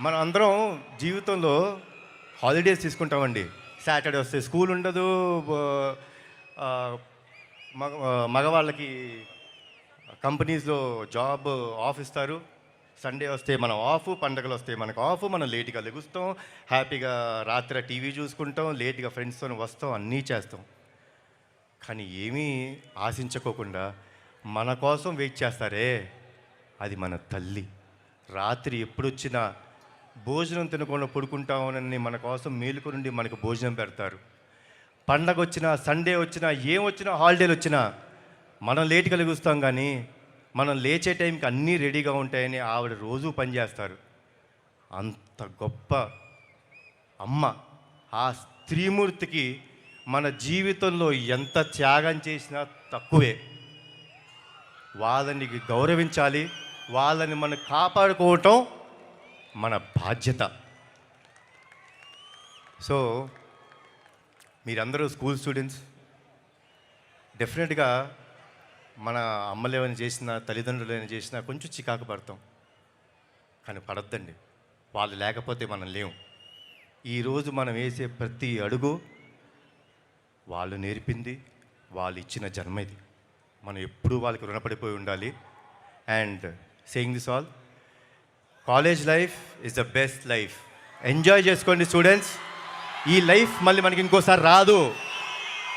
మనం అందరం జీవితంలో హాలిడేస్ తీసుకుంటామండి. సాటర్డే వస్తే స్కూల్ ఉండదు. ఆ, మగవాళ్ళకి కంపెనీస్లో జాబ్ ఆఫ్ ఇస్తారు. సండే వస్తే మనం ఆఫ్, పండగలు వస్తే మనకు ఆఫ్. మనం లేట్గా లెగుస్తాం, హ్యాపీగా రాత్రి టీవీ చూసుకుంటాం, లేట్గా ఫ్రెండ్స్తో వస్తాం, అన్నీ చేస్తాం. కానీ ఏమీ ఆశించుకోకుండా మన కోసం వెయిట్ చేస్తారే, అది మన తల్లి. రాత్రి ఎప్పుడొచ్చినా భోజనం తినకుండా పడుకుంటామని మన కోసం మేలుకొనుండి మనకు భోజనం పెడతారు. పండగ వచ్చినా, సండే వచ్చినా, ఏమొచ్చినా, హాలిడేలు వచ్చినా మనం లేట్గా లెగుస్తాం, కానీ మనం లేచే టైంకి అన్నీ రెడీగా ఉంటాయని ఆవిడ రోజు పనిచేస్తారు. అంత గొప్ప అమ్మ. ఆ స్త్రీమూర్తికి మన జీవితంలో ఎంత త్యాగం చేసినా తక్కువే. వాళ్ళని గౌరవించాలి, వాళ్ళని మనం కాపాడుకోవటం మన బాధ్యత. సో మీరందరూ స్కూల్ స్టూడెంట్స్, డెఫినెట్గా మన అమ్మలు ఏమైనా చేసినా, తల్లిదండ్రులు ఏమైనా చేసినా కొంచెం చికాకు పడతాం. కానీ పడద్దండి, వాళ్ళు లేకపోతే మనం లేవు. ఈరోజు మనం వేసే ప్రతి అడుగు వాళ్ళు నేర్పింది, వాళ్ళు ఇచ్చిన జన్మ ఇది. మనం ఎప్పుడూ వాళ్ళకి రుణపడిపోయి ఉండాలి. And saying this all, college life is the best life. Enjoy చేసుకోండి స్టూడెంట్స్. ఈ లైఫ్ మళ్ళీ మనకి ఇంకోసారి రాదు.